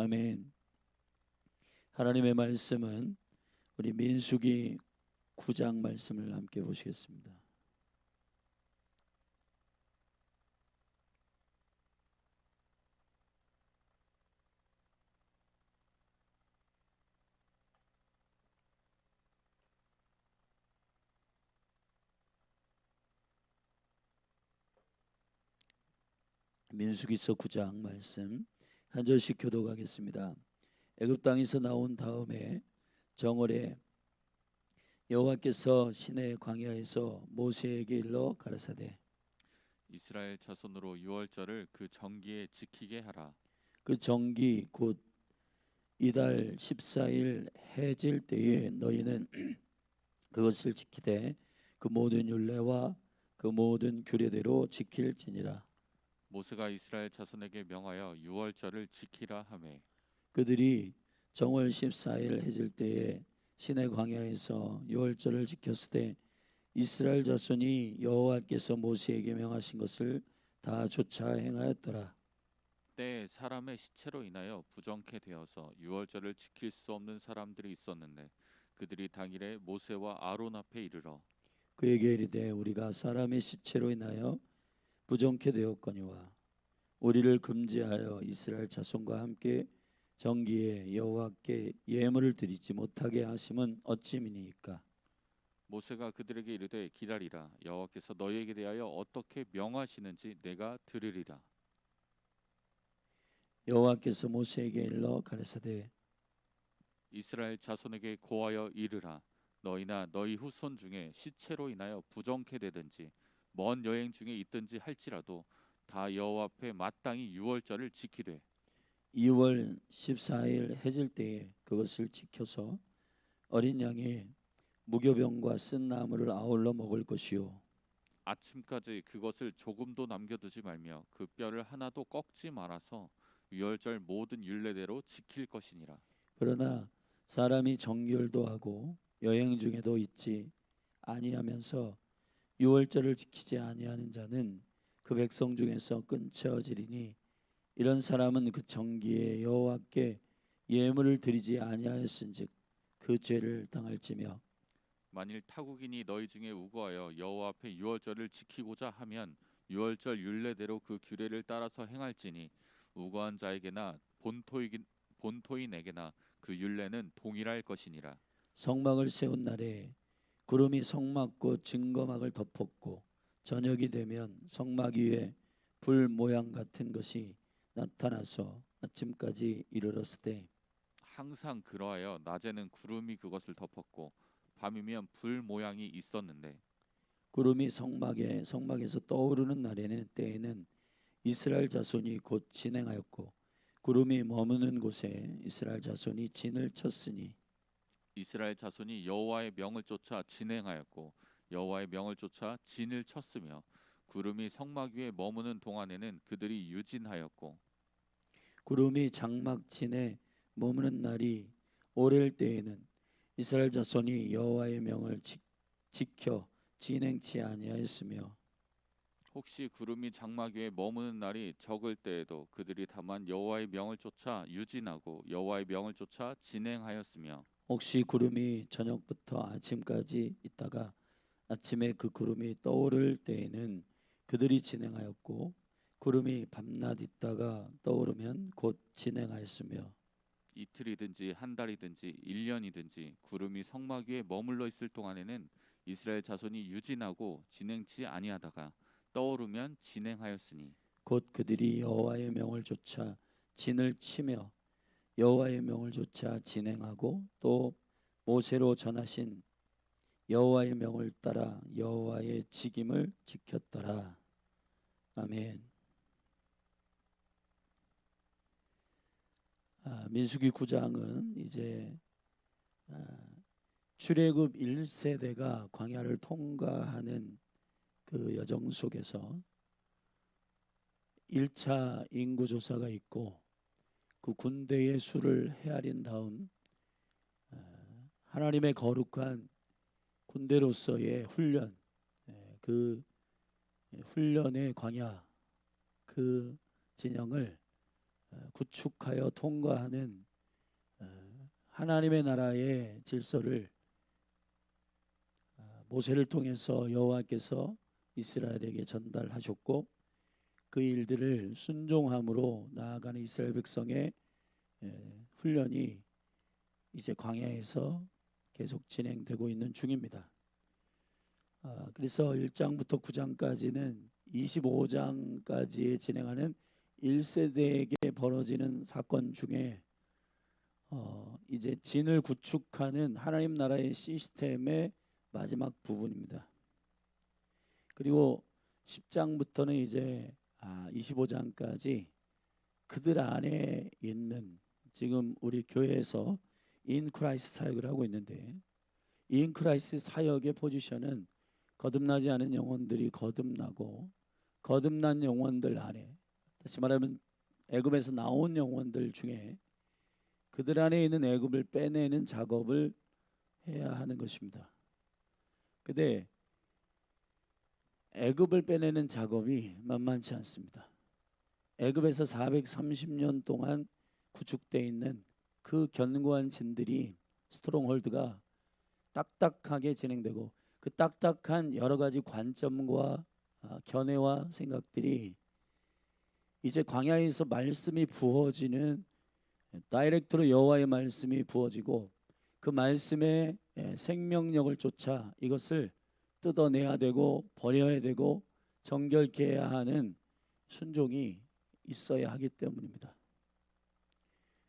아멘. 하나님의 말씀은 우리 민수기 9장 말씀을 함께 보시겠습니다. 민수기서 9장 말씀 한 절씩 교독하겠습니다. 애굽 땅에서 나온 다음에 정월에 여호와께서 시내 광야에서 모세에게 일러 가라사대 이스라엘 자손으로 유월절을 그 정기에 지키게 하라. 그 정기 곧 이달 14일 해질 때에 너희는 그것을 지키되 그 모든 율례와 그 모든 규례대로 지킬지니라. 모세가 이스라엘 자손에게 명하여 유월절을 지키라 하매 그들이 정월 14일 해질 때에 시내 광야에서 유월절을 지켰을 때 이스라엘 자손이 여호와께서 모세에게 명하신 것을 다 좇아 행하였더라. 때에 사람의 시체로 인하여 부정케 되어서 유월절을 지킬 수 없는 사람들이 있었는데 그들이 당일에 모세와 아론 앞에 이르러 그에게 이르되 우리가 사람의 시체로 인하여 부정케 되었거니와 우리를 금지하여 이스라엘 자손과 함께 정기에 여호와께 예물을 드리지 못하게 하심은 어찌미니이까. 모세가 그들에게 이르되 기다리라. 여호와께서 너희에게 대하여 어떻게 명하시는지 내가 들으리라. 여호와께서 모세에게 일러 가라사대 이스라엘 자손에게 고하여 이르라. 너희나 너희 후손 중에 시체로 인하여 부정케 되든지 먼 여행 중에 있든지 할지라도 다 여호와 앞에 마땅히 유월절을 지키되 2월 14일 해질 때에 그것을 지켜서 어린 양의 무교병과 쓴 나무를 아울러 먹을 것이요 아침까지 그것을 조금도 남겨두지 말며 그 뼈를 하나도 꺾지 말아서 유월절 모든 율례대로 지킬 것이니라. 그러나 사람이 정결도 하고 여행 중에도 있지 아니하면서 유월절을 지키지 아니하는 자는 그 백성 중에서 끊쳐지리니 이런 사람은 그 정기에 여호와께 예물을 드리지 아니하였은즉 그 죄를 당할지며 만일 타국인이 너희 중에 우거하여 여호와 앞에 유월절을 지키고자 하면 유월절 율례대로 그 규례를 따라서 행할지니 우거한 자에게나 본토인에게나 그 율례는 동일할 것이니라. 성막을 세운 날에 구름이 성막과 증거막을 덮었고 저녁이 되면 성막 위에 불 모양 같은 것이 나타나서 아침까지 이르렀을 때 항상 그러하여 낮에는 구름이 그것을 덮었고 밤이면 불 모양이 있었는데 구름이 성막에서 떠오르는 날에는 때에는 이스라엘 자손이 곧 진행하였고 구름이 머무는 곳에 이스라엘 자손이 진을 쳤으니 이스라엘 자손이 여호와의 명을 쫓아 진행하였고 여호와의 명을 쫓아 진을 쳤으며 구름이 성막 위에 머무는 동안에는 그들이 유진하였고 구름이 장막 진에 머무는 날이 오랠 때에는 이스라엘 자손이 여호와의 명을 지켜 진행치 아니하였으며 혹시 구름이 장막 위에 머무는 날이 적을 때에도 그들이 다만 여호와의 명을 쫓아 유진하고 여호와의 명을 쫓아 진행하였으며 혹시 구름이 저녁부터 아침까지 있다가 아침에 그 구름이 떠오를 때에는 그들이 진행하였고 구름이 밤낮 있다가 떠오르면 곧 진행하였으며 이틀이든지 한 달이든지 1년이든지 구름이 성막 위에 머물러 있을 동안에는 이스라엘 자손이 유진하고 진행치 아니하다가 떠오르면 진행하였으니 곧 그들이 여호와의 명을 쫓아 진을 치며 여호와의 명을 쫓아 진행하고 또 모세로 전하신 여호와의 명을 따라 여호와의 직임을 지켰더라. 아멘. 민수기 9장은 이제 출애굽 1세대가 광야를 통과하는 그 여정 속에서 1차 인구조사가 있고 그 군대의 수를 헤아린 다음 하나님의 거룩한 군대로서의 훈련, 그 훈련의 광야 그 진영을 구축하여 통과하는 하나님의 나라의 질서를 모세를 통해서 여호와께서 이스라엘에게 전달하셨고, 그 일들을 순종함으로 나아가는 이스라엘 백성의 훈련이 이제 광야에서 계속 진행되고 있는 중입니다. 그래서 1장부터 9장까지는 25장까지 진행하는 1세대에게 벌어지는 사건 중에 이제 진을 구축하는 하나님 나라의 시스템의 마지막 부분입니다. 그리고 10장부터는 이제 25장까지 그들 안에 있는, 지금 우리 교회에서 인크라이스트 사역을 하고 있는데, 인크라이스트 사역의 포지션은 거듭나지 않은 영혼들이 거듭나고, 거듭난 영혼들 안에, 다시 말하면 애굽에서 나온 영혼들 중에 그들 안에 있는 애굽을 빼내는 작업을 해야 하는 것입니다. 근데 애굽을 빼내는 작업이 만만치 않습니다. 애굽에서 430년 동안 구축되어 있는 그 견고한 진들이, 스트롱홀드가 딱딱하게 진행되고, 그 딱딱한 여러 가지 관점과 견해와 생각들이 이제 광야에서 말씀이 부어지는, 다이렉트로 여호와의 말씀이 부어지고 그 말씀의 생명력을 쫓아 이것을 뜯어내야 되고 버려야 되고 정결케 해야 하는 순종이 있어야 하기 때문입니다.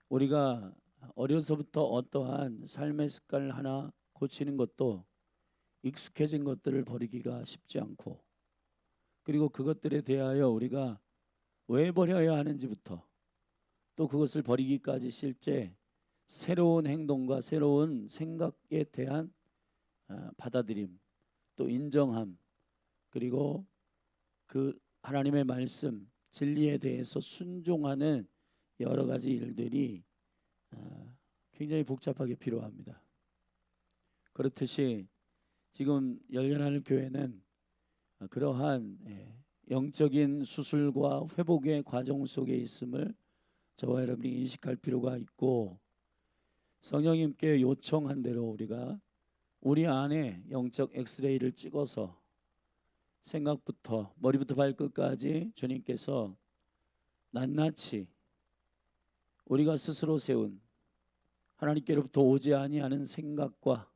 우리가 어려서부터 어떠한 삶의 습관을 하나 고치는 것도 익숙해진 것들을 버리기가 쉽지 않고, 그리고 그것들에 대하여 우리가 왜 버려야 하는지부터 또 그것을 버리기까지 실제 새로운 행동과 새로운 생각에 대한 받아들임, 또 인정함, 그리고 그 하나님의 말씀, 진리에 대해서 순종하는 여러 가지 일들이 굉장히 복잡하게 필요합니다. 그렇듯이 지금 열련하는 교회는 그러한 영적인 수술과 회복의 과정 속에 있음을 저와 여러분이 인식할 필요가 있고, 성령님께 요청한 대로 우리가 우리 안에 영적 엑스레이를 찍어서 생각부터 머리부터 발끝까지 주님께서 낱낱이 우리가 스스로 세운 하나님께로부터 오지 아니하는 생각과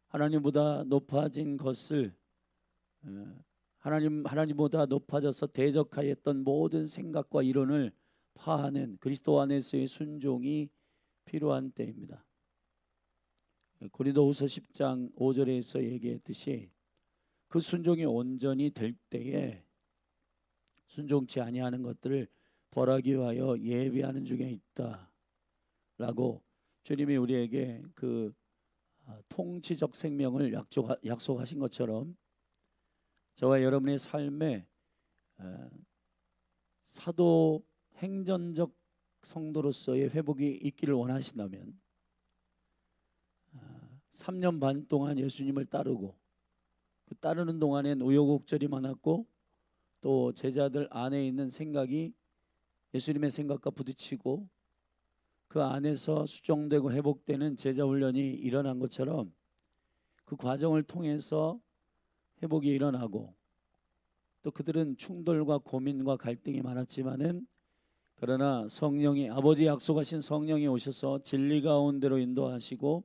하나님보다 높아진 것을, 하나님보다 높아져서 대적하였던 모든 생각과 이론을 파하는 그리스도 안에서의 순종이 필요한 때입니다. 고린도후서 10장 5절에서 얘기했듯이 그 순종이 온전히 될 때에 순종치 아니하는 것들을 벌하기 위하여 예비하는 중에 있다라고 주님이 우리에게 그 통치적 생명을 약속하신 것처럼, 저와 여러분의 삶에 사도 행전적 성도로서의 회복이 있기를 원하신다면 3년 반 동안 예수님을 따르고, 그 따르는 동안엔 우여곡절이 많았고, 또 제자들 안에 있는 생각이 예수님의 생각과 부딪히고 그 안에서 수정되고 회복되는 제자 훈련이 일어난 것처럼 그 과정을 통해서 회복이 일어나고, 또 그들은 충돌과 고민과 갈등이 많았지만은 그러나 성령이, 아버지 약속하신 성령이 오셔서 진리 가운데로 인도하시고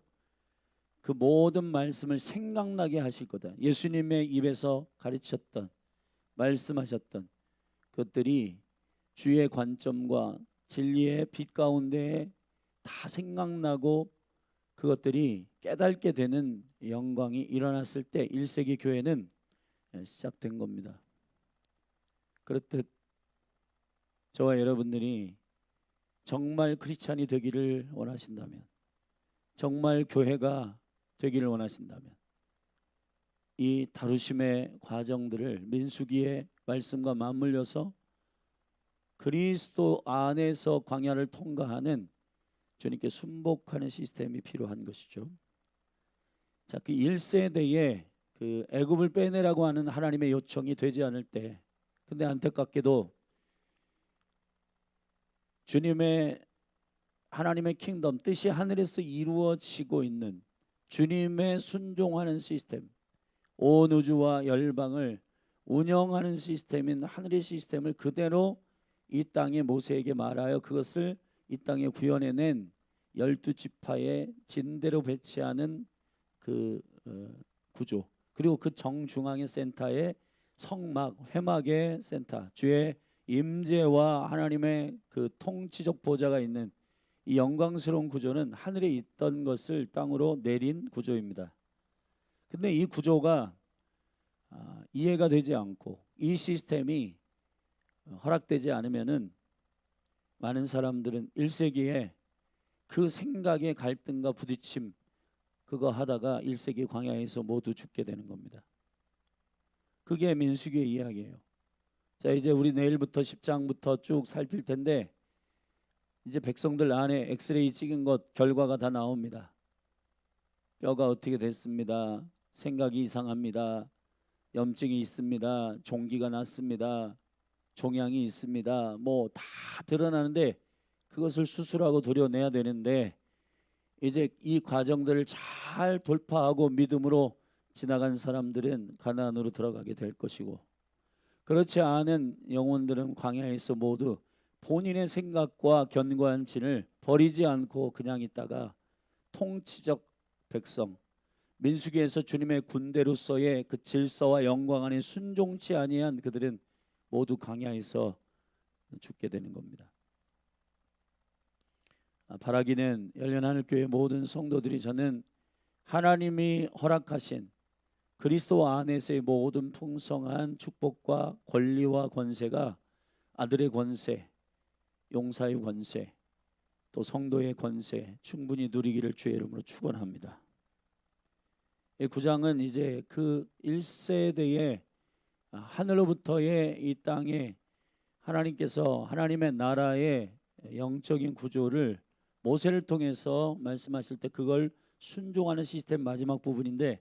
그 모든 말씀을 생각나게 하실 거다. 예수님의 입에서 가르쳤던, 말씀하셨던 것들이 주의 관점과 진리의 빛 가운데 다 생각나고 그것들이 깨닫게 되는 영광이 일어났을 때 1세기 교회는 시작된 겁니다. 그렇듯 저와 여러분들이 정말 크리스찬이 되기를 원하신다면, 정말 교회가 되기를 원하신다면, 이 다루심의 과정들을 민수기의 말씀과 맞물려서 그리스도 안에서 광야를 통과하는 주님께 순복하는 시스템이 필요한 것이죠. 자, 그 1세대에 그 애굽을 빼내라고 하는 하나님의 요청이 되지 않을 때, 근데 안타깝게도 주님의 하나님의 킹덤 뜻이 하늘에서 이루어지고 있는 주님의 순종하는 시스템, 온 우주와 열방을 운영하는 시스템인 하늘의 시스템을 그대로 이 땅에 모세에게 말하여 그것을 이 땅에 구현해낸 12지파의 진대로 배치하는 그 구조, 그리고 그 정중앙의 센터에 성막, 회막의 센터, 주의 임재와 하나님의 그 통치적 보좌가 있는 이 영광스러운 구조는 하늘에 있던 것을 땅으로 내린 구조입니다. 근데 이 구조가 이해가 되지 않고 이 시스템이 허락되지 않으면은 많은 사람들은 1세기에 그 생각의 갈등과 부딪힘 그거 하다가 1세기 광야에서 모두 죽게 되는 겁니다. 그게 민수기의 이야기예요. 자, 이제 우리 내일부터 10장부터 쭉 살필 텐데 이제 백성들 안에 엑스레이 찍은 것 결과가 다 나옵니다. 뼈가 어떻게 됐습니다. 생각이 이상합니다. 염증이 있습니다. 종기가 났습니다. 종양이 있습니다. 뭐 다 드러나는데 그것을 수술하고 도려내야 되는데 이제 이 과정들을 잘 돌파하고 믿음으로 지나간 사람들은 가나안으로 들어가게 될 것이고, 그렇지 않은 영혼들은 광야에서 모두 본인의 생각과 견고한 진을 버리지 않고 그냥 있다가 통치적 백성, 민수기에서 주님의 군대로서의 그 질서와 영광 안에 순종치 아니한 그들은 모두 광야에서 죽게 되는 겁니다. 바라기는 열련하늘교회 모든 성도들이 저는 하나님이 허락하신 그리스도 안에서의 모든 풍성한 축복과 권리와 권세가 아들의 권세, 용사의 권세, 또 성도의 권세 충분히 누리기를 주의 이름으로 축원합니다. 이 9장은 이제 그 1세대의 하늘로부터의 이 땅에 하나님께서 하나님의 나라의 영적인 구조를 모세를 통해서 말씀하실 때 그걸 순종하는 시스템 마지막 부분인데,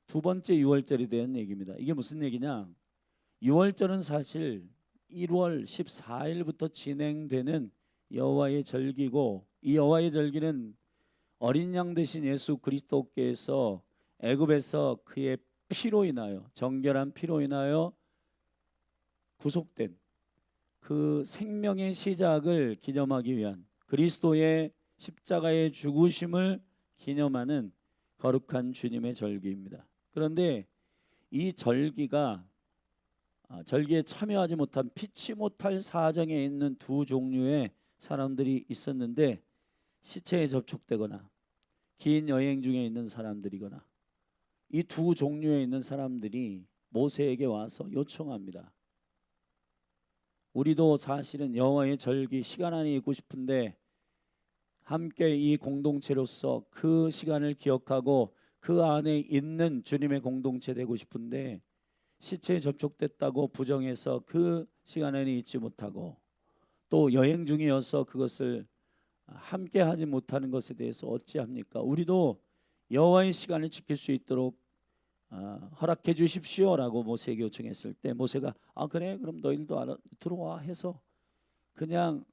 두 번째 유월절에 대한 얘기입니다. 이게 무슨 얘기냐? 유월절은 사실 1월 14일부터 진행되는 여호와의 절기고, 이 여호와의 절기는 어린 양 되신 예수 그리스도께서 애굽에서 그의 피로 인하여, 정결한 피로 인하여 구속된 그 생명의 시작을 기념하기 위한 그리스도의 십자가의 죽으심을 기념하는 거룩한 주님의 절기입니다. 그런데 이 절기가 절기에 참여하지 못한 피치 못할 사정에 있는 두 종류의 사람들이 있었는데, 시체에 접촉되거나 긴 여행 중에 있는 사람들이거나, 이 두 종류에 있는 사람들이 모세에게 와서 요청합니다. 우리도 사실은 여호와의 절기 시간 안에 있고 싶은데 함께 이 공동체로서 그 시간을 기억하고 그 안에 있는 주님의 공동체 되고 싶은데 시체에 접촉됐다고 부정해서 그 시간에는 있지 못하고, 또 여행 중이어서 그것을 함께 하지 못하는 것에 대해서 어찌합니까? 우리도 여호와의 시간을 지킬 수 있도록 허락해 주십시오라고 모세에게 요청했을 때, 모세가 그래 그럼 너희들도 들어와 해서 그냥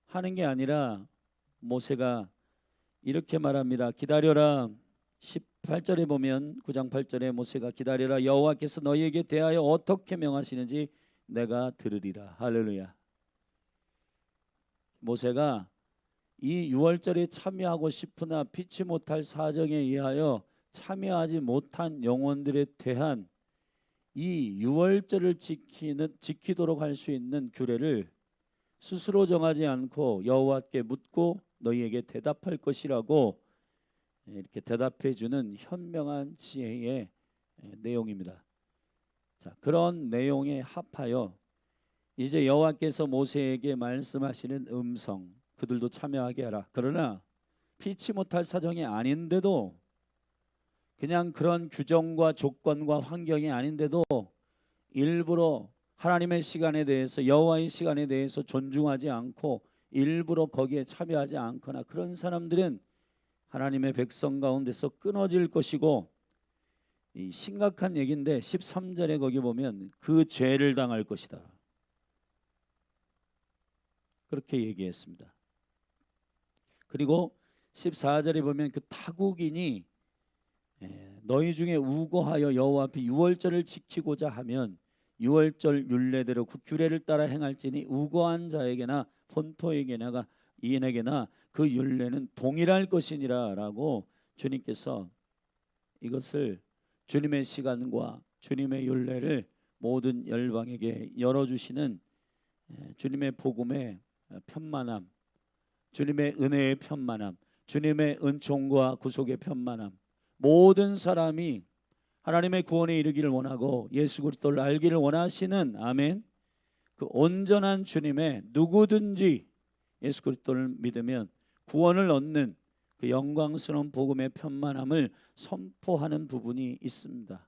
하는 게 아니라 모세가 이렇게 말합니다. 기다려라. 18절에 보면 9장 8절에 모세가 기다려라. 여호와께서 너희에게 대하여 어떻게 명하시는지 내가 들으리라. 할렐루야. 모세가 이 유월절에 참여하고 싶으나 피치 못할 사정에 의하여 참여하지 못한 영혼들에 대한 이 유월절을 지키도록 할 수 있는 규례를 스스로 정하지 않고 여호와께 묻고 너희에게 대답할 것이라고 이렇게 대답해 주는 현명한 지혜의 내용입니다. 자, 그런 내용에 합하여 이제 여호와께서 모세에게 말씀하시는 음성, 그들도 참여하게 하라. 그러나 피치 못할 사정이 아닌데도, 그냥 그런 규정과 조건과 환경이 아닌데도 일부러 하나님의 시간에 대해서, 여호와의 시간에 대해서 존중하지 않고 일부러 거기에 참여하지 않거나 그런 사람들은 하나님의 백성 가운데서 끊어질 것이고, 이 심각한 얘기인데 13절에 거기 보면 그 죄를 당할 것이다. 그렇게 얘기했습니다. 그리고 14절에 보면 그 타국인이 너희 중에 우고하여 여호와 앞에 유월절을 지키고자 하면 유월절 율례대로 그 규례를 따라 행할지니 우고한 자에게나 본토에게나 이인에게나 그 율례는 동일할 것이니라라고 주님께서 이것을 주님의 시간과 주님의 율례를 모든 열방에게 열어주시는 주님의 복음의 편만함, 주님의 은혜의 편만함, 주님의 은총과 구속의 편만함, 모든 사람이 하나님의 구원에 이르기를 원하고 예수 그리스도를 알기를 원하시는 아멘, 그 온전한 주님의 누구든지 예수 그리스도를 믿으면 구원을 얻는 그 영광스러운 복음의 편만함을 선포하는 부분이 있습니다.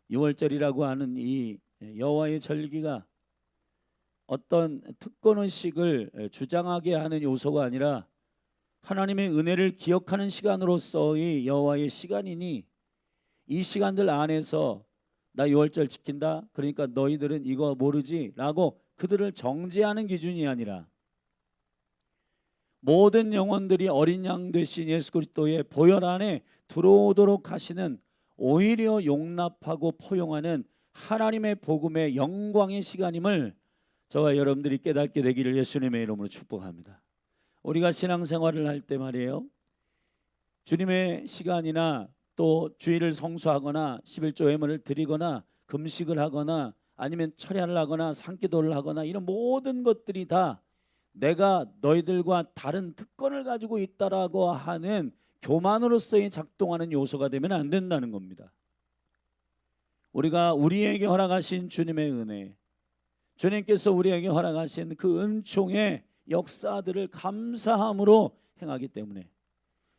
유월절이라고 하는 이 여호와의 절기가 어떤 특권의식을 주장하게 하는 요소가 아니라 하나님의 은혜를 기억하는 시간으로서의 여호와의 시간이니 이 시간들 안에서 나 유월절 지킨다 그러니까 너희들은 이거 모르지 라고 그들을 정죄하는 기준이 아니라 모든 영혼들이 어린 양 되신 예수 그리스도의 보혈 안에 들어오도록 하시는 오히려 용납하고 포용하는 하나님의 복음의 영광의 시간임을 저와 여러분들이 깨닫게 되기를 예수님의 이름으로 축복합니다. 우리가 신앙생활을 할 때 말이에요, 주님의 시간이나 또 주일을 성수하거나 11조 예물을 드리거나 금식을 하거나 아니면 철야를 하거나 산기도를 하거나 이런 모든 것들이 다 내가 너희들과 다른 특권을 가지고 있다라고 하는 교만으로서의 작동하는 요소가 되면 안 된다는 겁니다. 우리가 우리에게 허락하신 주님의 은혜, 주님께서 우리에게 허락하신 그 은총의 역사들을 감사함으로 행하기 때문에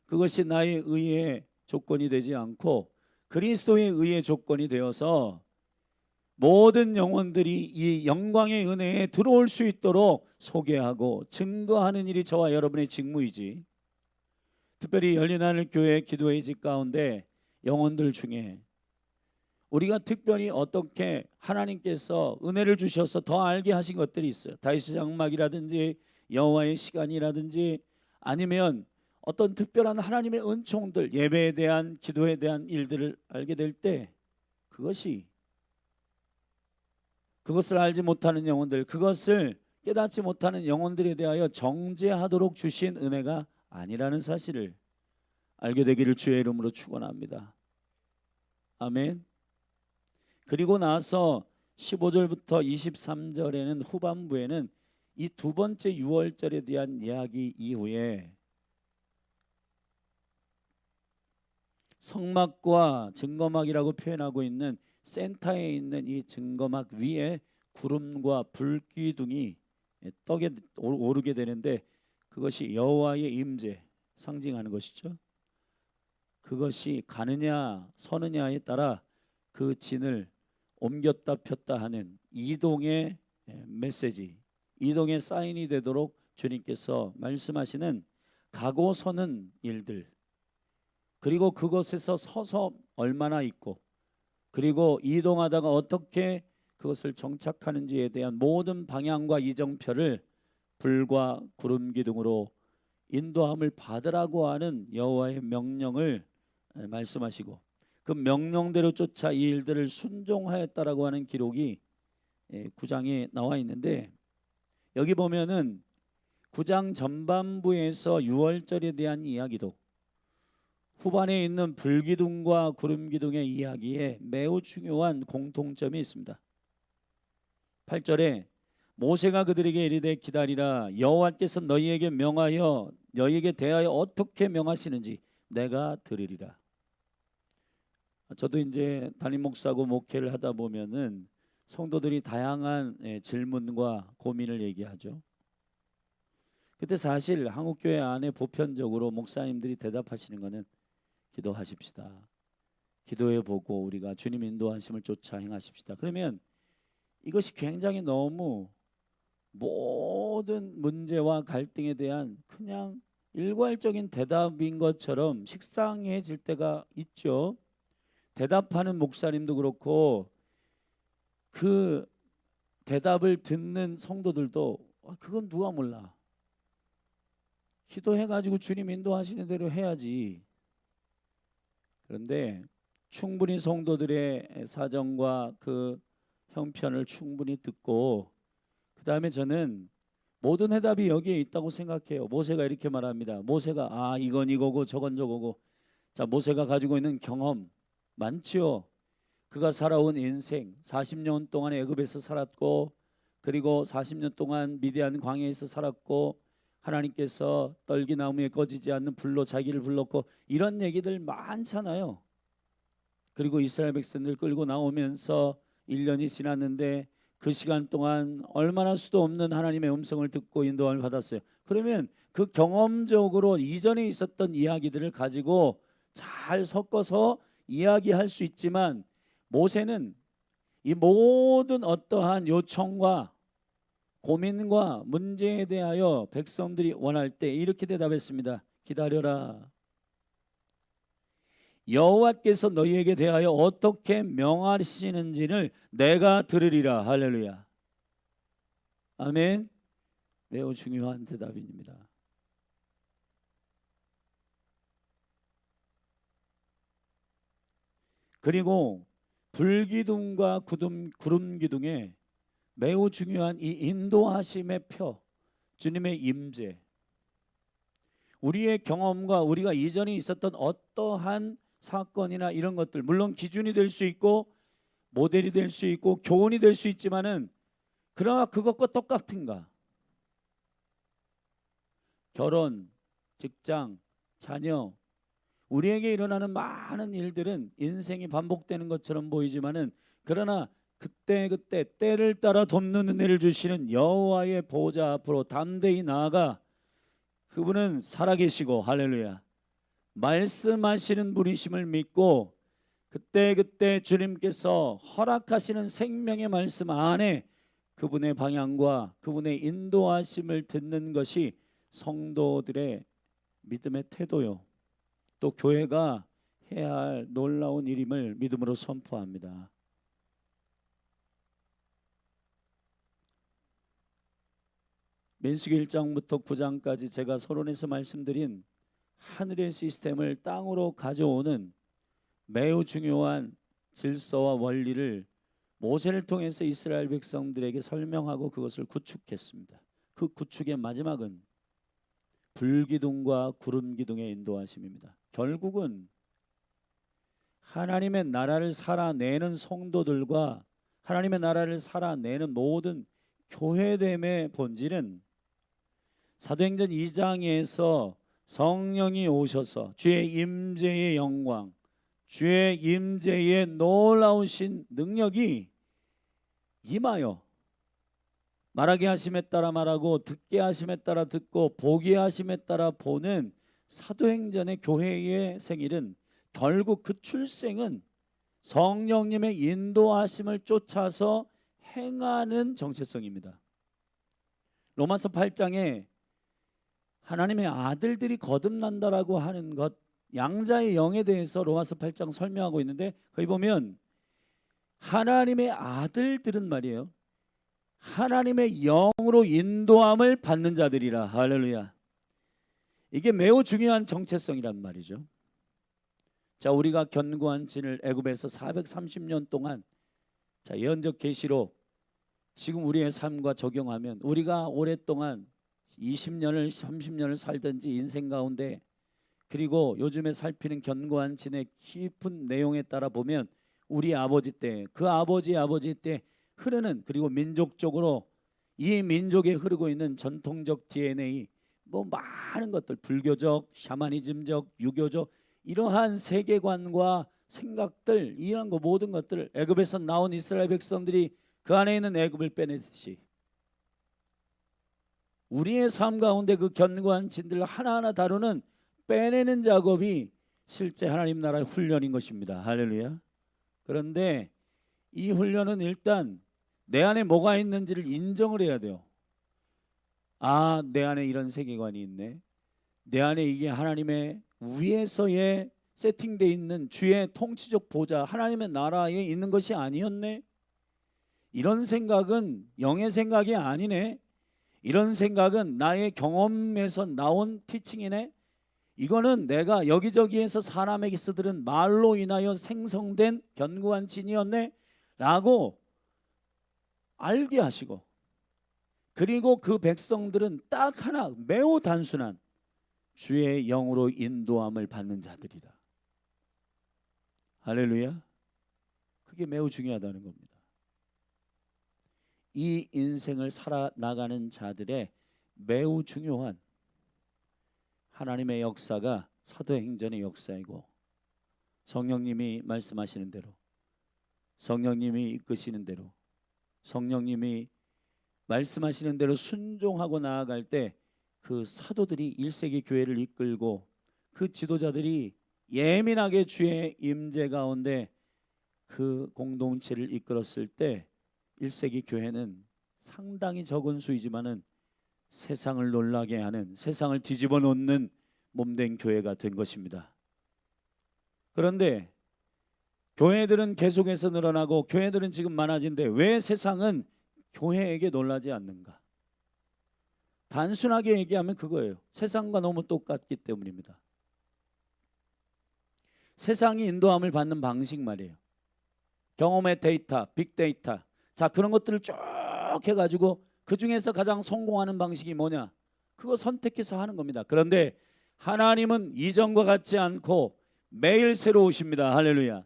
그것이 나의 의의 조건이 되지 않고 그리스도의 의의 조건이 되어서 모든 영혼들이 이 영광의 은혜에 들어올 수 있도록 소개하고 증거하는 일이 저와 여러분의 직무이지, 특별히 열린하늘 교회 기도의 집 가운데 영혼들 중에 우리가 특별히 어떻게 하나님께서 은혜를 주셔서 더 알게 하신 것들이 있어요. 다윗의 장막이라든지 여호와의 시간이라든지 아니면 어떤 특별한 하나님의 은총들, 예배에 대한 기도에 대한 일들을 알게 될 때 그것을 알지 못하는 영혼들, 그것을 깨닫지 못하는 영혼들에 대하여 정죄하도록 주신 은혜가 아니라는 사실을 알게 되기를 주의 이름으로 축원합니다. 아멘. 그리고 나서 15절부터 23절에는 후반부에는 이 두 번째 유월절에 대한 이야기 이후에 성막과 증거막이라고 표현하고 있는 센터에 있는 이 증거막 위에 구름과 불기둥이 떡에 오르게 되는데 그것이 여호와의 임재 상징하는 것이죠. 그것이 가느냐 서느냐에 따라 그 진을 옮겼다 폈다 하는 이동의 메시지, 이동의 사인이 되도록 주님께서 말씀하시는 가고 서는 일들, 그리고 그곳에서 서서 얼마나 있고 그리고 이동하다가 어떻게 그것을 정착하는지에 대한 모든 방향과 이정표를 불과 구름 기둥으로 인도함을 받으라고 하는 여호와의 명령을 말씀하시고 그 명령대로 쫓아 이 일들을 순종하였다라고 하는 기록이 9장에 나와 있는데, 여기 보면은 9장 전반부에서 유월절에 대한 이야기도 후반에 있는 불기둥과 구름기둥의 이야기에 매우 중요한 공통점이 있습니다. 8절에 모세가 그들에게 이르되 기다리라, 여호와께서 너희에게 명하여 너희에게 대하여 어떻게 명하시는지 내가 들으리라. 저도 이제 담임 목사고 목회를 하다 보면은 성도들이 다양한 질문과 고민을 얘기하죠. 그때 사실 한국교회 안에 보편적으로 목사님들이 대답하시는 거는 기도하십시다. 기도해 보고 우리가 주님 인도하심을 쫓아 행하십시다. 그러면 이것이 굉장히 너무 모든 문제와 갈등에 대한 그냥 일괄적인 대답인 것처럼 식상해질 때가 있죠. 대답하는 목사님도 그렇고 그 대답을 듣는 성도들도 그건 누가 몰라. 기도해가지고 주님 인도하시는 대로 해야지. 그런데 충분히 성도들의 사정과 그 형편을 충분히 듣고 그 다음에 저는 모든 해답이 여기에 있다고 생각해요. 모세가 이렇게 말합니다. 모세가 이건 이거고 저건 저거고. 자, 모세가 가지고 있는 경험 많지요. 그가 살아온 인생 40년 동안 애굽에서 살았고 그리고 40년 동안 미디안 광야에서 살았고 하나님께서 떨기나무에 꺼지지 않는 불로 자기를 불렀고 이런 얘기들 많잖아요. 그리고 이스라엘 백성들 끌고 나오면서 1년이 지났는데 그 시간 동안 얼마나 수도 없는 하나님의 음성을 듣고 인도함을 받았어요. 그러면 그 경험적으로 이전에 있었던 이야기들을 가지고 잘 섞어서 이야기할 수 있지만 모세는 이 모든 어떠한 요청과 고민과 문제에 대하여 백성들이 원할 때 이렇게 대답했습니다. 기다려라. 여호와께서 너희에게 대하여 어떻게 명하시는지를 내가 들으리라. 할렐루야. 아멘. 매우 중요한 대답입니다. 그리고 불기둥과 구름기둥에 매우 중요한 이 인도하심의 표, 주님의 임재, 우리의 경험과 우리가 이전에 있었던 어떠한 사건이나 이런 것들, 물론 기준이 될 수 있고 모델이 될 수 있고 교훈이 될 수 있지만은 그러나 그것과 똑같은가? 결혼, 직장, 자녀, 우리에게 일어나는 많은 일들은 인생이 반복되는 것처럼 보이지만은 그러나 그때 때를 따라 돕는 은혜를 주시는 여호와의 보좌 앞으로 담대히 나아가 그분은 살아계시고 할렐루야 말씀하시는 분이심을 믿고 그때 주님께서 허락하시는 생명의 말씀 안에 그분의 방향과 그분의 인도하심을 듣는 것이 성도들의 믿음의 태도요 또 교회가 해야 할 놀라운 일임을 믿음으로 선포합니다. 민수기 1장부터 9장까지 제가 서론에서 말씀드린 하늘의 시스템을 땅으로 가져오는 매우 중요한 질서와 원리를 모세를 통해서 이스라엘 백성들에게 설명하고 그것을 구축했습니다. 그 구축의 마지막은 불기둥과 구름기둥의 인도하심입니다. 결국은 하나님의 나라를 살아내는 성도들과 하나님의 나라를 살아내는 모든 교회됨의 본질은 사도행전 2장에서 성령이 오셔서 주의 임재의 영광, 주의 임재의 놀라우신 능력이 임하여 말하게 하심에 따라 말하고 듣게 하심에 따라 듣고 보게 하심에 따라 보는 사도행전의 교회의 생일은 결국 그 출생은 성령님의 인도하심을 쫓아서 행하는 정체성입니다. 로마서 8장에 하나님의 아들들이 거듭난다라고 하는 것 양자의 영에 대해서 로마서 8장 설명하고 있는데 거기 보면 하나님의 아들들은 말이에요 하나님의 영으로 인도함을 받는 자들이라. 할렐루야. 이게 매우 중요한 정체성이란 말이죠. 자, 우리가 견고한 진을 애굽에서 430년 동안 자 예언적 계시로 지금 우리의 삶과 적용하면 우리가 오랫동안 20년을 30년을 살든지 인생 가운데 그리고 요즘에 살피는 견고한 진의 깊은 내용에 따라 보면 우리 아버지 때 그 아버지 때 흐르는 그리고 민족적으로 이 민족에 흐르고 있는 전통적 DNA 뭐 많은 것들 불교적 샤머니즘적 유교적 이러한 세계관과 생각들 이런 거 모든 것들을 애굽에서 나온 이스라엘 백성들이 그 안에 있는 애굽을 빼내듯이 우리의 삶 가운데 그 견고한 진들을 하나하나 다루는 빼내는 작업이 실제 하나님 나라의 훈련인 것입니다. 할렐루야. 그런데 이 훈련은 일단 내 안에 뭐가 있는지를 인정을 해야 돼요. 아, 내 안에 이런 세계관이 있네. 내 안에 이게 하나님의 위에서의 세팅되어 있는 주의 통치적 보좌 하나님의 나라에 있는 것이 아니었네. 이런 생각은 영의 생각이 아니네. 이런 생각은 나의 경험에서 나온 티칭이네. 이거는 내가 여기저기에서 사람에게서 들은 말로 인하여 생성된 견고한 진이었네 라고 알게 하시고, 그리고 그 백성들은 딱 하나 매우 단순한 주의 영으로 인도함을 받는 자들이다. 할렐루야. 그게 매우 중요하다는 겁니다. 이 인생을 살아나가는 자들의 매우 중요한 하나님의 역사가 사도행전의 역사이고, 성령님이 말씀하시는 대로, 성령님이 이끄시는 대로, 성령님이 말씀하시는 대로 순종하고 나아갈 때 그 사도들이 1세기 교회를 이끌고 그 지도자들이 예민하게 주의 임재 가운데 그 공동체를 이끌었을 때 1세기 교회는 상당히 적은 수이지만은 세상을 놀라게 하는, 세상을 뒤집어 놓는 몸된 교회가 된 것입니다. 그런데 교회들은 계속해서 늘어나고 교회들은 지금 많아진데 왜 세상은 교회에게 놀라지 않는가? 단순하게 얘기하면 그거예요. 세상과 너무 똑같기 때문입니다. 세상이 인도함을 받는 방식 말이에요. 경험의 데이터, 빅데이터, 자 그런 것들을 쭉 해가지고 그 중에서 가장 성공하는 방식이 뭐냐? 그거 선택해서 하는 겁니다. 그런데 하나님은 이전과 같지 않고 매일 새로우십니다. 할렐루야.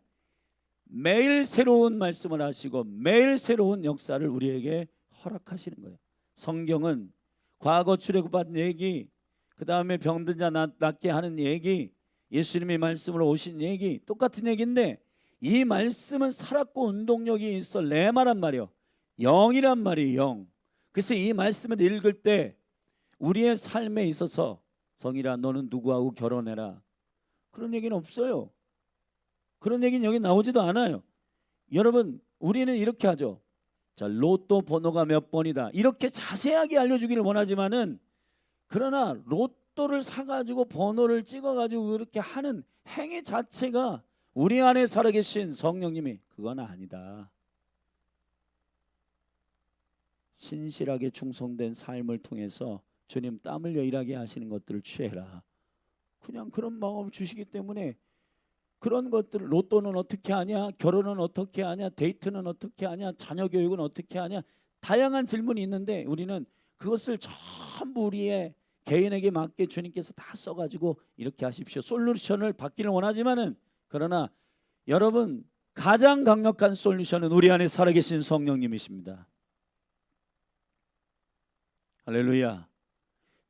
매일 새로운 말씀을 하시고 매일 새로운 역사를 우리에게 허락하시는 거예요. 성경은 과거 출애굽한 얘기, 그 다음에 병든 자 낫게 하는 얘기, 예수님이 말씀으로 오신 얘기, 똑같은 얘기인데 이 말씀은 살았고 운동력이 있어 레마란 말이요, 영이란 말이에요. 영. 그래서 이 말씀을 읽을 때 우리의 삶에 있어서 성이라 너는 누구하고 결혼해라, 그런 얘기는 없어요. 그런 얘기는 여기 나오지도 않아요. 여러분, 우리는 이렇게 하죠. 자, 로또 번호가 몇 번이다, 이렇게 자세하게 알려주기를 원하지만은, 그러나 로또를 사가지고 번호를 찍어가지고 그렇게 하는 행위 자체가 우리 안에 살아계신 성령님이 그건 아니다. 신실하게 충성된 삶을 통해서 주님 땀 흘려 일하게 하시는 것들을 취해라. 그냥 그런 마음을 주시기 때문에 그런 것들을, 로또는 어떻게 하냐, 결혼은 어떻게 하냐, 데이트는 어떻게 하냐, 자녀 교육은 어떻게 하냐, 다양한 질문이 있는데 우리는 그것을 전부 우리의 개인에게 맞게 주님께서 다 써가지고 이렇게 하십시오, 솔루션을 받기를 원하지만은, 그러나 여러분 가장 강력한 솔루션은 우리 안에 살아계신 성령님이십니다. 할렐루야.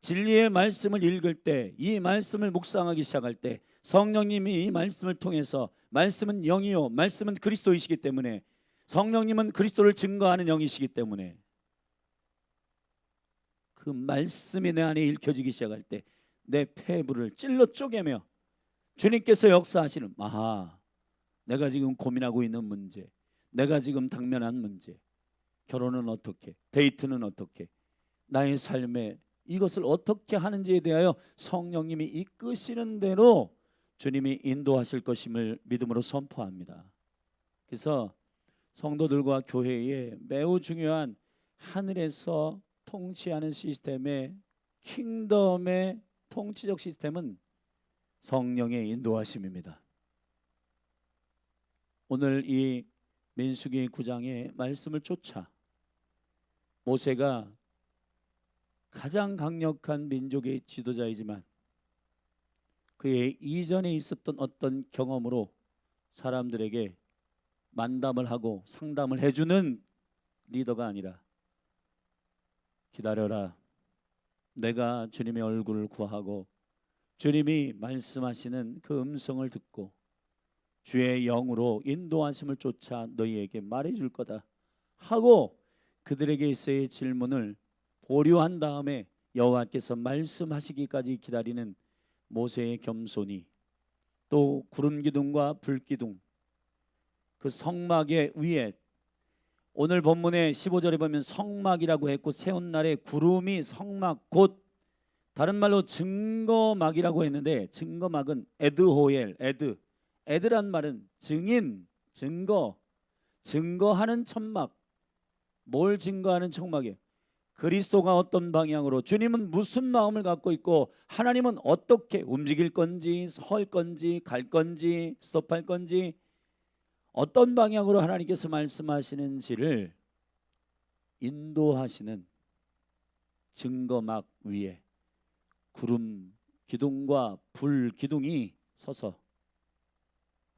진리의 말씀을 읽을 때, 이 말씀을 묵상하기 시작할 때 성령님이 이 말씀을 통해서, 말씀은 영이요 말씀은 그리스도이시기 때문에, 성령님은 그리스도를 증거하는 영이시기 때문에 그 말씀이 내 안에 읽혀지기 시작할 때 내 폐부를 찔러 쪼개며 주님께서 역사하시는, 아하, 내가 지금 고민하고 있는 문제, 내가 지금 당면한 문제, 결혼은 어떻게, 데이트는 어떻게, 나의 삶에 이것을 어떻게 하는지에 대하여 성령님이 이끄시는 대로 주님이 인도하실 것임을 믿음으로 선포합니다. 그래서 성도들과 교회에 매우 중요한 하늘에서 통치하는 시스템의, 킹덤의 통치적 시스템은 성령의 인도하심입니다. 오늘 이 민수기 9장의 말씀을 쫓아 모세가 가장 강력한 민족의 지도자이지만 그의 이전에 있었던 어떤 경험으로 사람들에게 만담을 하고 상담을 해주는 리더가 아니라, 기다려라, 내가 주님의 얼굴을 구하고 주님이 말씀하시는 그 음성을 듣고 주의 영으로 인도하심을 쫓아 너희에게 말해줄 거다 하고 그들에게 있어의 질문을 보류한 다음에 여호와께서 말씀하시기까지 기다리는 모세의 겸손이, 또 구름 기둥과 불 기둥, 그 성막의 위에, 오늘 본문의 15절에 보면 성막이라고 했고 세운 날에 구름이 성막, 곧 다른 말로 증거막이라고 했는데, 증거막은 에드호엘, 에드란 말은 증인, 증거, 증거하는 천막. 뭘 증거하는 천막이에요? 그리스도가 어떤 방향으로, 주님은 무슨 마음을 갖고 있고, 하나님은 어떻게 움직일 건지, 설 건지, 갈 건지, 스톱할 건지, 어떤 방향으로 하나님께서 말씀하시는지를 인도하시는 증거막 위에 구름 기둥과 불 기둥이 서서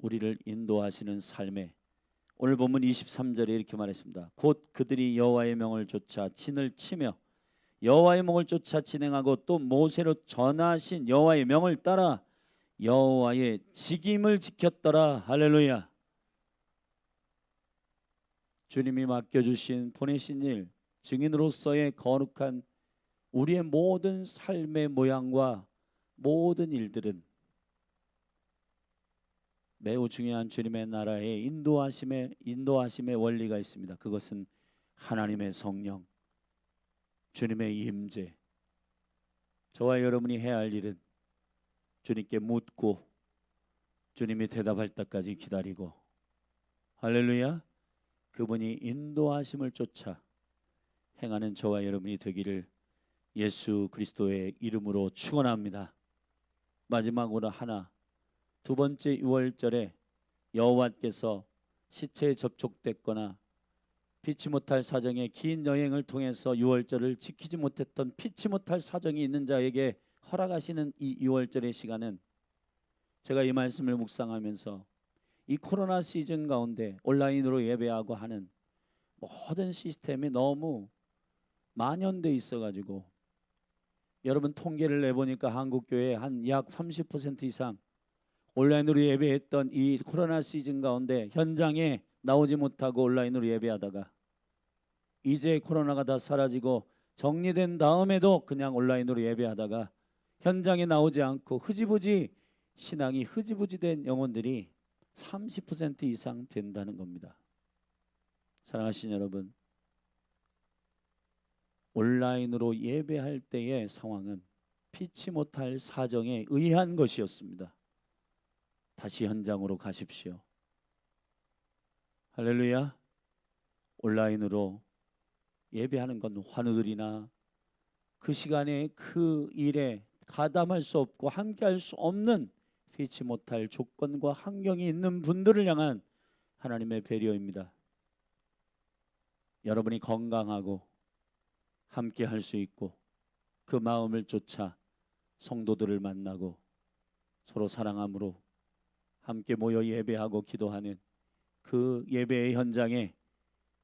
우리를 인도하시는 삶에, 오늘 본문 23절에 이렇게 말했습니다. 곧 그들이 여호와의 명을 쫓아 진을 치며 여호와의 명을 쫓아 진행하고 또 모세로 전하신 여호와의 명을 따라 여호와의 직임을 지켰더라. 할렐루야. 주님이 맡겨주신 보내신 일, 증인으로서의 거룩한 우리의 모든 삶의 모양과 모든 일들은 매우 중요한 주님의 나라의 인도하심의 원리가 있습니다. 그것은 하나님의 성령, 주님의 임재. 저와 여러분이 해야 할 일은 주님께 묻고 주님이 대답할 때까지 기다리고, 할렐루야, 그분이 인도하심을 쫓아 행하는 저와 여러분이 되기를 예수 그리스도의 이름으로 축원합니다. 마지막으로 하나, 두 번째 유월절에 여호와께서 시체에 접촉됐거나 피치 못할 사정의 긴 여행을 통해서 유월절을 지키지 못했던 피치 못할 사정이 있는 자에게 허락하시는 이 유월절의 시간은, 제가 이 말씀을 묵상하면서 이 코로나 시즌 가운데 온라인으로 예배하고 하는 모든 시스템이 너무 만연돼 있어가지고, 여러분 통계를 내보니까 한국교회 한 약 30% 이상 온라인으로 예배했던 이 코로나 시즌 가운데 현장에 나오지 못하고 온라인으로 예배하다가, 이제 코로나가 다 사라지고 정리된 다음에도 그냥 온라인으로 예배하다가 현장에 나오지 않고 흐지부지, 신앙이 흐지부지 된 영혼들이 30% 이상 된다는 겁니다. 사랑하시는 여러분, 온라인으로 예배할 때의 상황은 피치 못할 사정에 의한 것이었습니다. 다시 현장으로 가십시오. 할렐루야. 온라인으로 예배하는 건 환우들이나 그 시간에 그 일에 가담할 수 없고 함께할 수 없는 피치 못할 조건과 환경이 있는 분들을 향한 하나님의 배려입니다. 여러분이 건강하고 함께할 수 있고 그 마음을 쫓아 성도들을 만나고 서로 사랑함으로 함께 모여 예배하고 기도하는 그 예배의 현장에,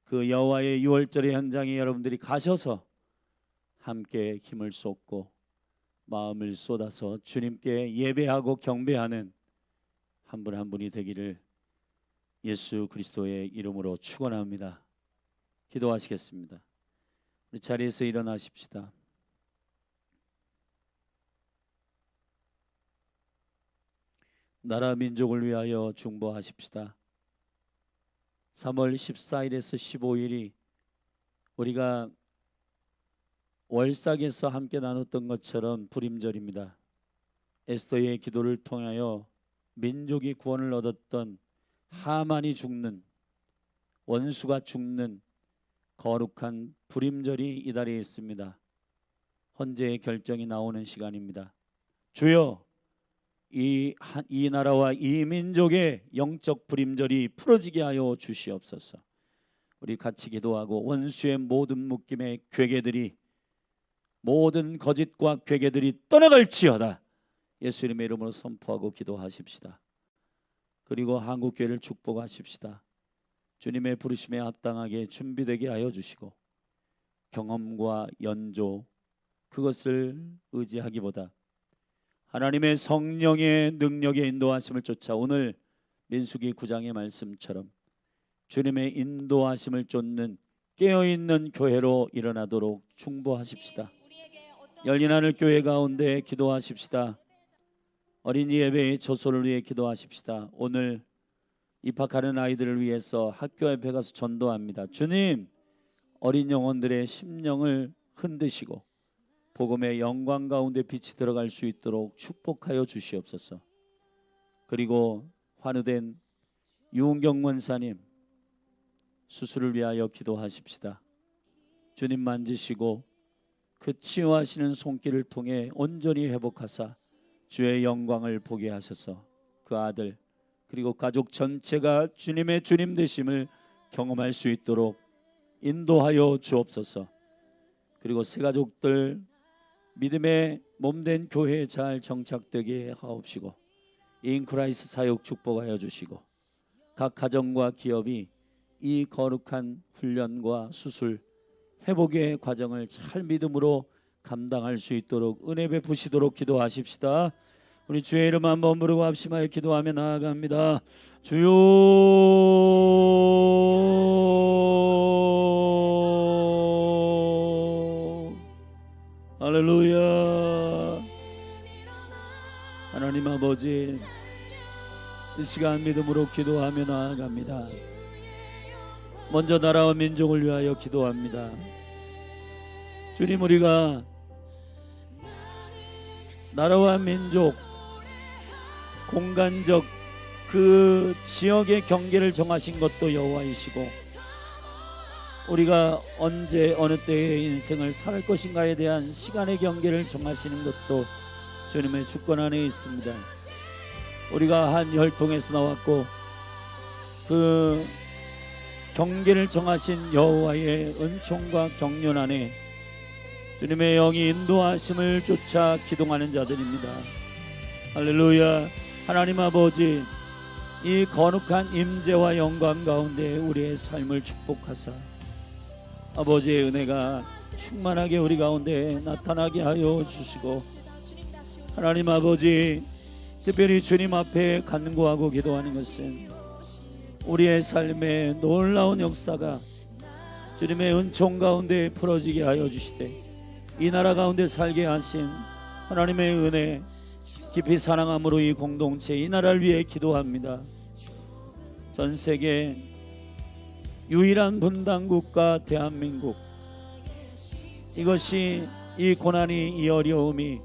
그 여호와의 유월절의 현장에 여러분들이 가셔서 함께 힘을 쏟고 마음을 쏟아서 주님께 예배하고 경배하는 한 분 한 분이 되기를 예수 그리스도의 이름으로 축원합니다. 기도하시겠습니다. 우리 자리에서 일어나십시다. 나라 민족을 위하여 중보하십시다. 3월 14일에서 15일이 우리가 월삭에서 함께 나눴던 것처럼 불임절입니다. 에스더의 기도를 통하여 민족이 구원을 얻었던 하만이 죽는, 원수가 죽는 거룩한 불임절이 이 달에 있습니다. 헌재의 결정이 나오는 시간입니다. 주여, 이 나라와 이 민족의 영적 불임절이 풀어지게 하여 주시옵소서. 우리 같이 기도하고 원수의 모든 묶임의 괴계들이, 모든 거짓과 괴계들이 떠나갈지어다. 예수 이름의 이름으로 선포하고 기도하십시다. 그리고 한국교회를 축복하십시다. 주님의 부르심에 합당하게 준비되게 하여 주시고, 경험과 연조 그것을 의지하기보다 하나님의 성령의 능력의 인도하심을 쫓아 오늘 민수기 9장의 말씀처럼 주님의 인도하심을 쫓는 깨어있는 교회로 일어나도록 충보하십시다. 열린 하늘 교회 가운데 기도하십시다. 어린이 예배의 저소를 위해 기도하십시다. 오늘 입학하는 아이들을 위해서 학교 앞에 가서 전도합니다. 주님, 어린 영혼들의 심령을 흔드시고 복음의 영광 가운데 빛이 들어갈 수 있도록 축복하여 주시옵소서. 그리고 환우된 유은경 원사님 수술을 위하여 기도하십시다. 주님 만지시고 그 치유하시는 손길을 통해 온전히 회복하사 주의 영광을 보게 하셔서 그 아들 그리고 가족 전체가 주님의 주님 되심을 경험할 수 있도록 인도하여 주옵소서. 그리고 새 가족들 믿음의 몸된 교회에 잘 정착되게 하옵시고 인크라이스 사역 축복하여 주시고 각 가정과 기업이 이 거룩한 훈련과 수술 회복의 과정을 잘 믿음으로 감당할 수 있도록 은혜 베푸시도록 기도하십시다. 우리 주의 이름 한번 부르고 합심하여 기도하며 나아갑니다. 주여 할렐루야. 하나님 아버지, 이 시간 믿음으로 기도하며 나아갑니다. 먼저 나라와 민족을 위하여 기도합니다. 주님, 우리가 나라와 민족, 공간적 그 지역의 경계를 정하신 것도 여호와이시고 우리가 언제 어느 때의 인생을 살 것인가에 대한 시간의 경계를 정하시는 것도 주님의 주권 안에 있습니다. 우리가 한 혈통에서 나왔고 그 경계를 정하신 여호와의 은총과 경륜 안에 주님의 영이 인도하심을 쫓아 기동하는 자들입니다. 할렐루야. 하나님 아버지, 이 거룩한 임재와 영광 가운데 우리의 삶을 축복하사 아버지의 은혜가 충만하게 우리 가운데 나타나게 하여 주시고, 하나님 아버지, 특별히 주님 앞에 간구하고 기도하는 것은 우리의 삶에 놀라운 역사가 주님의 은총 가운데 풀어지게 하여 주시되 이 나라 가운데 살게 하신 하나님의 은혜 깊이 사랑함으로 이 공동체 이 나라를 위해 기도합니다. 전 세계 유일한 분단국가 대한민국, 이것이 이 고난이 이 어려움이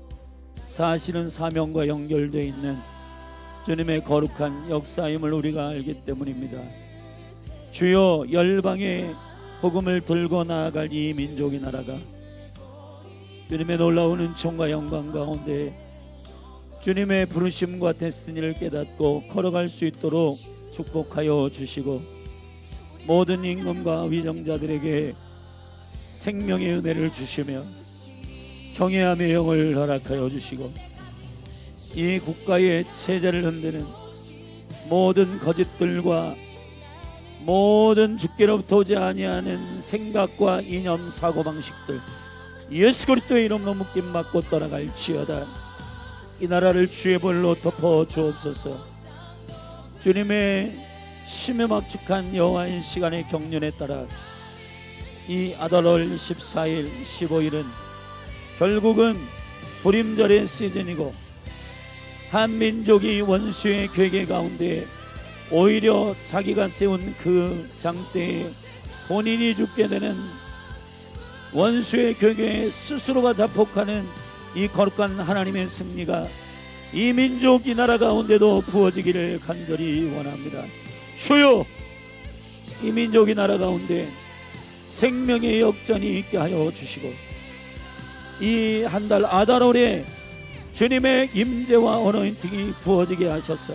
사실은 사명과 연결되어 있는 주님의 거룩한 역사임을 우리가 알기 때문입니다. 주여, 열방의 복음을 들고 나아갈 이 민족의 나라가 주님의 놀라운 은총과 영광 가운데 주님의 부르심과 데스티니를 깨닫고 걸어갈 수 있도록 축복하여 주시고, 모든 임금과 위정자들에게 생명의 은혜를 주시며 경외함의 영을 허락하여 주시고, 이 국가의 체제를 흔드는 모든 거짓들과 모든 주께로부터 오지 아니하는 생각과 이념 사고방식들 예수 그리스도의 이름으로 묶임받고 떠나갈지어다. 이 나라를 주의 볼로 덮어 주옵소서. 주님의 심히 막측한 여호와의 시간의 경륜에 따라 이 아달월 14일 15일은 결국은 불임절의 시즌이고, 한민족이 원수의 괴계 가운데 오히려 자기가 세운 그 장대에 본인이 죽게 되는 원수의 괴계에 스스로가 자폭하는 이 거룩한 하나님의 승리가 이 민족 이 나라 가운데도 부어지기를 간절히 원합니다. 주여, 이 민족 이 나라 가운데 생명의 역전이 있게 하여 주시고, 이 한 달 아달월에 주님의 임재와 어노인팅이 부어지게 하셔서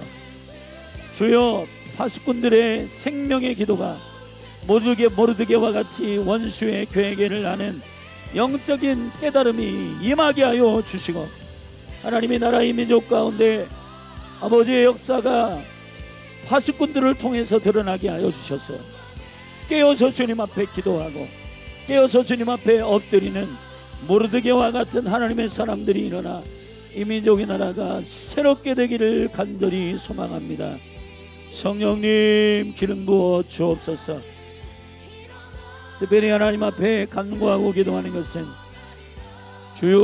주여, 파수꾼들의 생명의 기도가 모르드게와 같이 원수의 괴계를 아는 영적인 깨달음이 임하게 하여 주시고, 하나님의 나라의 민족 가운데 아버지의 역사가 파수꾼들을 통해서 드러나게 하여 주셔서 깨어서 주님 앞에 기도하고 깨어서 주님 앞에 엎드리는 모르드게와 같은 하나님의 사람들이 일어나 이 민족의 나라가 새롭게 되기를 간절히 소망합니다. 성령님, 기름 부어 주옵소서. 특별히 하나님 앞에 간구하고 기도하는 것은 주여,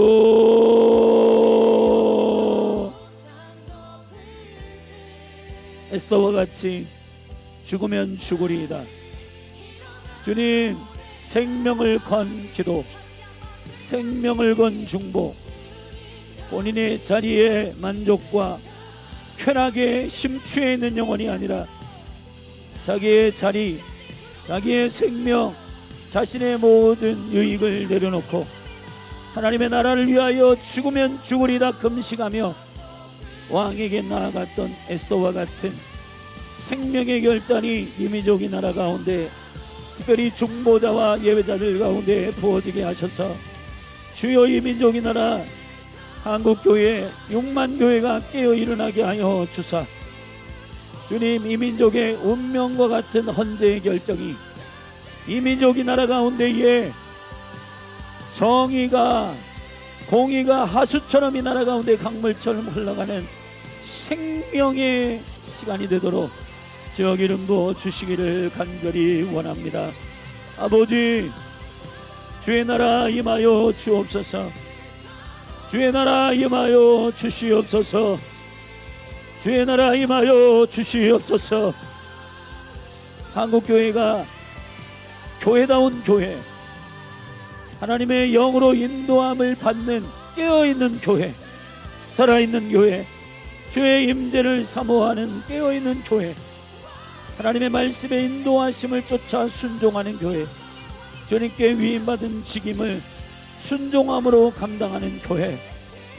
에스더와 같이 죽으면 죽으리이다. 주님, 생명을 건 기도, 생명을 건 중보, 본인의 자리에 만족과 쾌락에 심취해 있는 영혼이 아니라 자기의 자리, 자기의 생명, 자신의 모든 유익을 내려놓고 하나님의 나라를 위하여 죽으면 죽으리다 금식하며 왕에게 나아갔던 에스더와 같은 생명의 결단이 이 민족이 나라 가운데 특별히 중보자와 예배자들 가운데 부어지게 하셔서 주여 이 민족이 나라 한국교회 6만 교회가 깨어 일어나게 하여 주사 주님 이 민족의 운명과 같은 헌재의 결정이 이 민족이 나라 가운데에 정의가 공의가 하수처럼 이 나라 가운데 강물처럼 흘러가는 생명의 시간이 되도록 주여 기름 부어 주시기를 간절히 원합니다. 아버지 주의 나라 임하여 주옵소서. 주의 나라 임하여 주시옵소서. 주의 나라 임하여 주시옵소서. 한국교회가 교회다운 교회, 하나님의 영으로 인도함을 받는 깨어있는 교회, 살아있는 교회, 주의 임재를 사모하는 깨어있는 교회, 하나님의 말씀의 인도하심을 쫓아 순종하는 교회, 주님께 위임받은 직임을 순종함으로 감당하는 교회,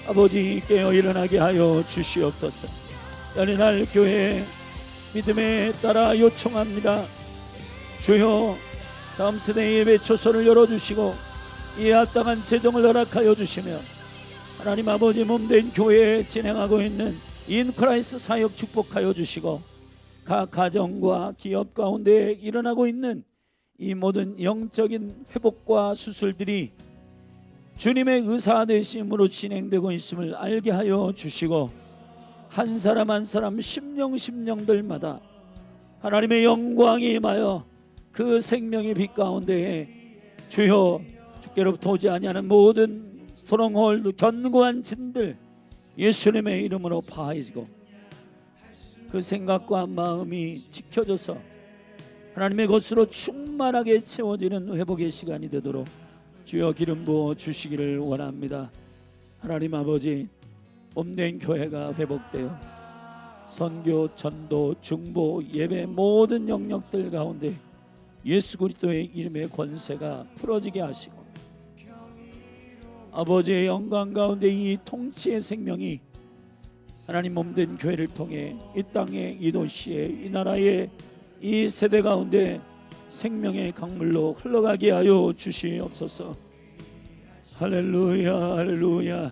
아버지 깨어 일어나게 하여 주시옵소서. 어린날 교회 믿음에 따라 요청합니다. 주여 다음 세대 예배 초소를 열어주시고 이에 합당한 재정을 허락하여 주시며 하나님 아버지 몸된 교회에 진행하고 있는 인크라이스 사역 축복하여 주시고 각 가정과 기업 가운데 일어나고 있는 이 모든 영적인 회복과 수술들이 주님의 의사 되심으로 진행되고 있음을 알게 하여 주시고 한 사람 한 사람 심령들마다 하나님의 영광이 임하여 그 생명의 빛 가운데에 주여 주께로부터 오지 아니하는 모든 스트롱홀드 견고한 진들 예수님의 이름으로 파해지고 그 생각과 마음이 지켜져서 하나님의 것으로 충만하게 채워지는 회복의 시간이 되도록 주여 기름 부어 주시기를 원합니다. 하나님 아버지 몸된 교회가 회복되어 선교, 전도, 중보, 예배 모든 영역들 가운데 예수 그리스도의 이름의 권세가 풀어지게 하시고 아버지의 영광 가운데 이 통치의 생명이 하나님 몸된 교회를 통해 이 땅에 이 도시에 이 나라에 이 세대 가운데 생명의 강물로 흘러가게 하여 주시옵소서. 할렐루야 할렐루야.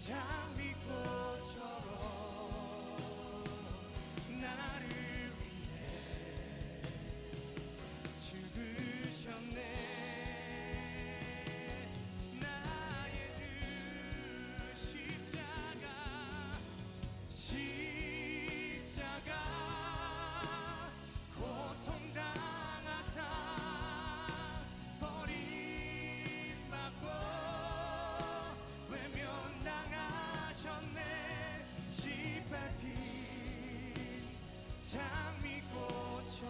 장미꽃처럼 나 장미꽃처럼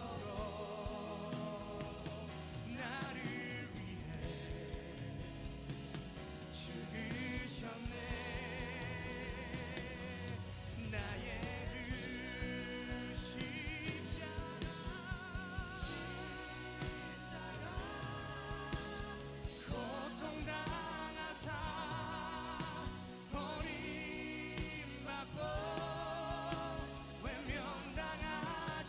나를 위해 죽으셨네. 나의 주 십자가 고통당하사 버림받고 외면당하신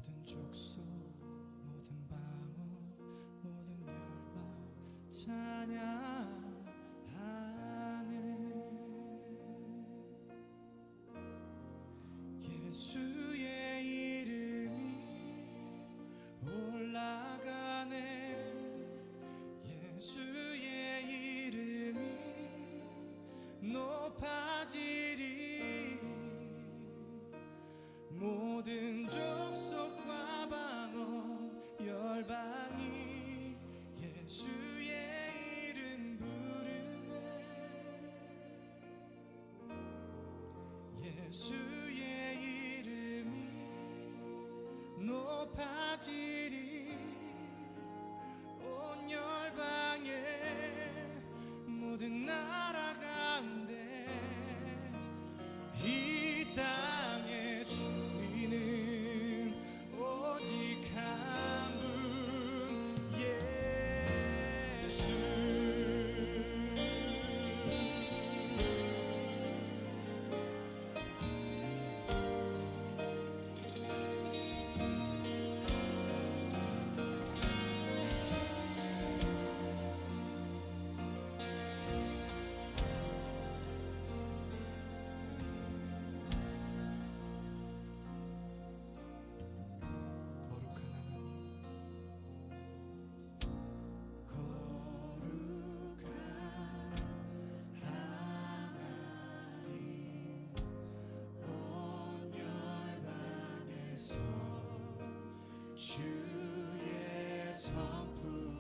모든 족속 모든 방언 모든 열방 찬양하는 예수의 이름이 올라가네 예수의 이름이 높아지리 모든 족속과 방언 열방이 예수의 이름 부르네 예수의 이름이 높아지리 온 열방의 모든 나라 가운데 이 땅의 주인은 오직 한 분 예수 주의 성품이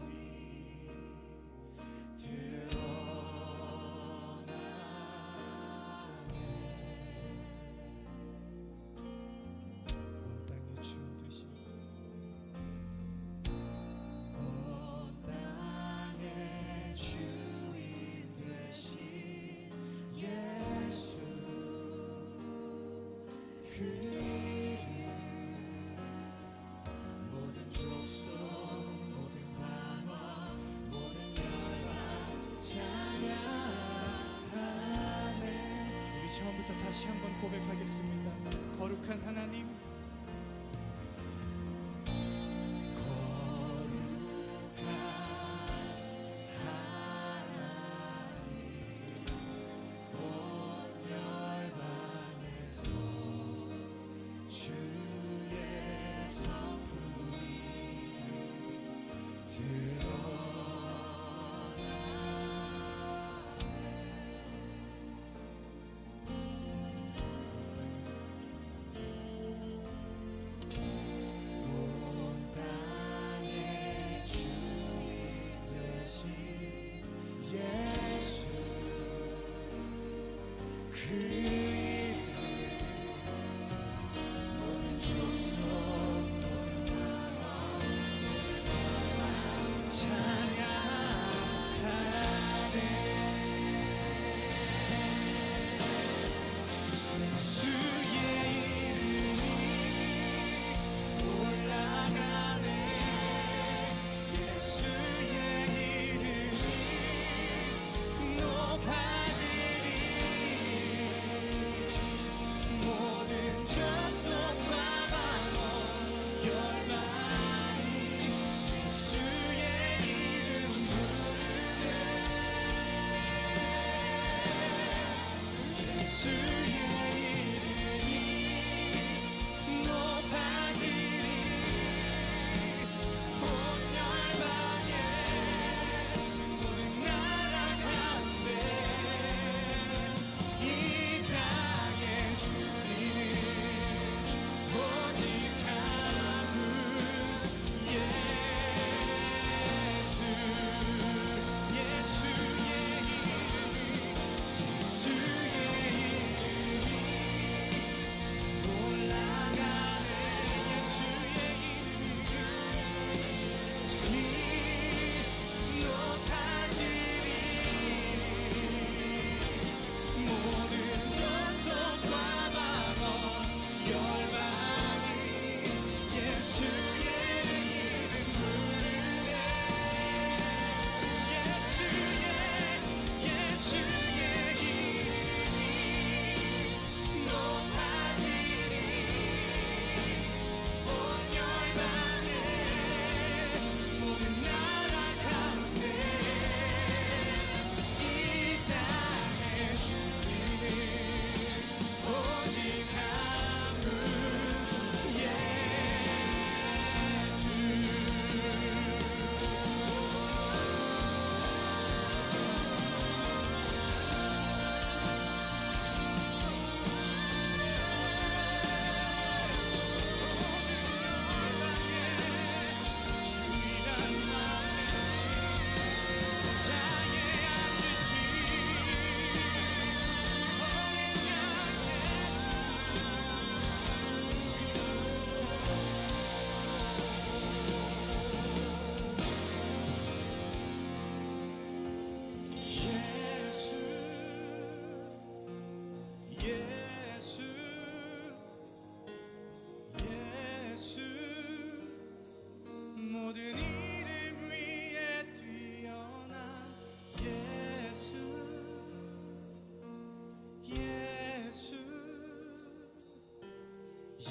온 땅의 주인 되신 예수 그 이름 모든 족속 모든 방언 모든 열방 찬양하네 우리 처음부터 다시 한번 고백하겠습니다 거룩한 하나님 거룩한 하나님 온 열방에서 주의 성품이 드러나네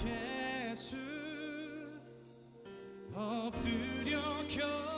예수 엎드려 겨